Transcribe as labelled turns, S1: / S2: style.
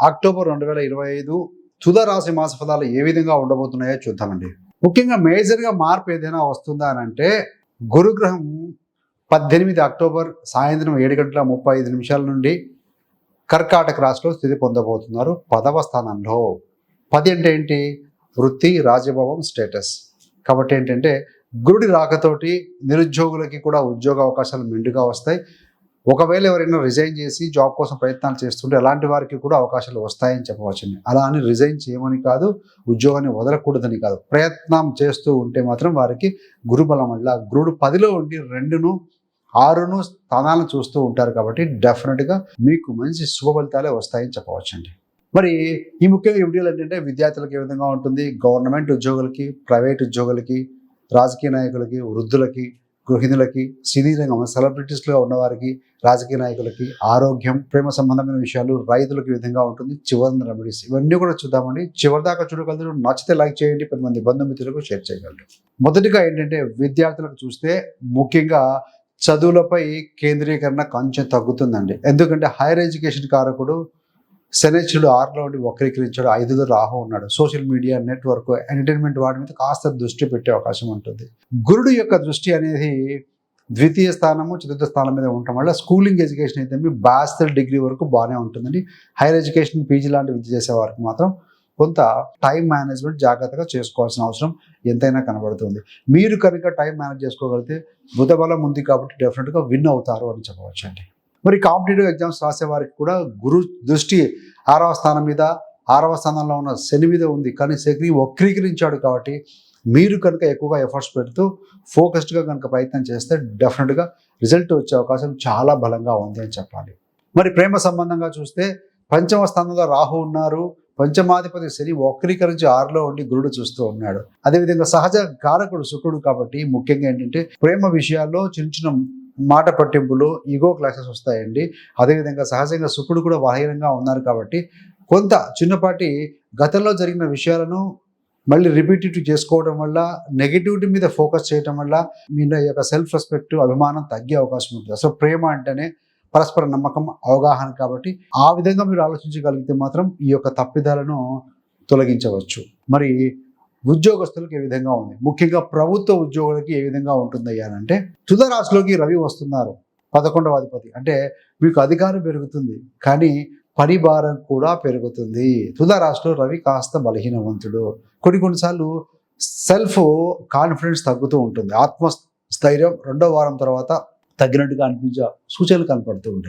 S1: October 2025 తులారాశి మాస ఫలాలు ఏ విధంగా ఉండబోతున్నాయో చూద్దామండి. ముఖ్యంగా మేజర్గా మార్పు ఏదైనా వస్తుందా అని అంటే, గురుగ్రహం 18 అక్టోబర్ సాయంత్రం 7:35 నుండి కర్కాటక రాశిలో స్థితి పొందబోతున్నారు 10వ స్థానంలో. 10 అంటే ఏంటి? వృత్తి, రాజభావం, స్టేటస్. కాబట్టి ఏంటంటే గురుడి రాకతోటి నిరుద్యోగులకి కూడా ఉద్యోగ అవకాశాలు మెండుగా వస్తాయి. ఒకవేళ ఎవరైనా రిజైన్ చేసి జాబ్ కోసం ప్రయత్నాలు చేస్తుంటే అలాంటి వారికి కూడా అవకాశాలు వస్తాయని చెప్పవచ్చండి. అలా అని రిజైన్ చేయమని కాదు, ఉద్యోగాన్ని వదలకూడదని కాదు. ప్రయత్నం చేస్తూ ఉంటే మాత్రం వారికి గురుబలం వల్ల గురుడు 10లో ఉండి 2ను 6ను స్థానాలను చూస్తూ ఉంటారు కాబట్టి డెఫినెట్గా మీకు మంచి శుభ ఫలితాలే వస్తాయని చెప్పవచ్చండి. మరి ఈ ముఖ్యంగా ఈ వీడియోలు ఏంటంటే విద్యార్థులకు ఏ విధంగా ఉంటుంది, గవర్నమెంట్ ఉద్యోగులకి, ప్రైవేట్ ఉద్యోగులకి, రాజకీయ నాయకులకి, వృద్ధులకి, గృహిణులకి, సినీ రంగం సెలబ్రిటీస్గా ఉన్నవారికి, రాజకీయ నాయకులకి, ఆరోగ్యం, ప్రేమ సంబంధమైన విషయాలు, రైతులకు ఈ విధంగా ఉంటుంది, చివరి రెమెడీస్, ఇవన్నీ కూడా చూద్దామండి. చివరి దాకా చూడగలరు. నచ్చితే లైక్ చేయండి, 10 మంది బంధుమిత్రులకు షేర్ చేయగలరు. మొదటిగా ఏంటంటే విద్యార్థులకు చూస్తే ముఖ్యంగా చదువులపై కేంద్రీకరణ కొంచెం తగ్గుతుందండి. ఎందుకంటే హైయర్ ఎడ్యుకేషన్ కారకుడు శనిశ్చరుడు 6లో ఉండి వక్రీకరించాడు, 5లో రాహు ఉన్నాడు. సోషల్ మీడియా, నెట్వర్క్, ఎంటర్టైన్మెంట్ వాటి మీద కాస్త దృష్టి పెట్టే అవకాశం ఉంటుంది. గురుడు యొక్క దృష్టి అనేది ద్వితీయ స్థానము, చతుర్థ స్థానం మీద ఉండటం వల్ల స్కూలింగ్ ఎడ్యుకేషన్ అయితే బ్యాచిలర్ డిగ్రీ వరకు బాగానే ఉంటుందండి. హైయర్ ఎడ్యుకేషన్, పీజీ లాంటి విద్య చేసే వారికి మాత్రం కొంత టైం మేనేజ్మెంట్ జాగ్రత్తగా చేసుకోవాల్సిన అవసరం ఎంతైనా కనబడుతుంది. మీరు కనుక టైం మేనేజ్ చేసుకోగలిగితే బుధ బలం ఉంది కాబట్టి డెఫినెట్గా విన్ అవుతారు అని చెప్పవచ్చండి. మరి కాంపిటేటివ్ ఎగ్జామ్స్ రాసే వారికి కూడా గురు దృష్టి 6వ స్థానం మీద, 6వ స్థానంలో ఉన్న శని మీద ఉంది. కానీ శని వక్రీకరించాడు కాబట్టి మీరు కనుక ఎక్కువగా ఎఫర్ట్స్ పెడుతూ ఫోకస్డ్గా కనుక ప్రయత్నం చేస్తే డెఫినెట్గా రిజల్ట్ వచ్చే అవకాశం చాలా బలంగా ఉంది అని చెప్పాలి. మరి ప్రేమ సంబంధంగా చూస్తే 5వ స్థానంలో రాహు ఉన్నారు. పంచమాధిపతి శని వక్రీకరించి 6లో ఉండి గురుడు చూస్తూ ఉన్నాడు. అదేవిధంగా సహజ కారకుడు శుక్రుడు కాబట్టి ముఖ్యంగా ఏంటంటే ప్రేమ విషయాల్లో చిన్న చిన్న మాట పట్టింపులు, ఈగో క్లాసెస్ వస్తాయండి. అదేవిధంగా సహజంగా శుక్రుడు కూడా బలహీనంగా ఉన్నారు కాబట్టి కొంత చిన్నపాటి గతంలో జరిగిన విషయాలను మళ్ళీ రిపీటేటివ్ చేసుకోవడం వల్ల, నెగిటివిటీ మీద ఫోకస్ చేయడం వల్ల మీ యొక్క సెల్ఫ్ రెస్పెక్ట్, అభిమానం తగ్గే అవకాశం ఉంటుంది. అసలు ప్రేమ అంటేనే పరస్పర నమ్మకం, అవగాహన కాబట్టి ఆ విధంగా మీరు ఆలోచించగలిగితే మాత్రం ఈ యొక్క తప్పిదాలను తొలగించవచ్చు. మరి ఉద్యోగస్తులకు ఏ విధంగా ఉంది, ముఖ్యంగా ప్రభుత్వ ఉద్యోగులకి ఏ విధంగా ఉంటుంది అంటే, తులారాశిలోకి రవి వస్తున్నారు, 11వ అధిపతి. అంటే మీకు అధికారం పెరుగుతుంది కానీ పని భారం కూడా పెరుగుతుంది. తులారాశిలో రవి కాస్త బలహీనవంతుడు. కొన్నిసార్లు సెల్ఫ్ కాన్ఫిడెన్స్ తగ్గుతూ ఉంటుంది. ఆత్మస్థైర్యం 2వ వారం తర్వాత తగ్గినట్టుగా అనిపించే సూచనలు కనపడుతూ ఉంటాయి.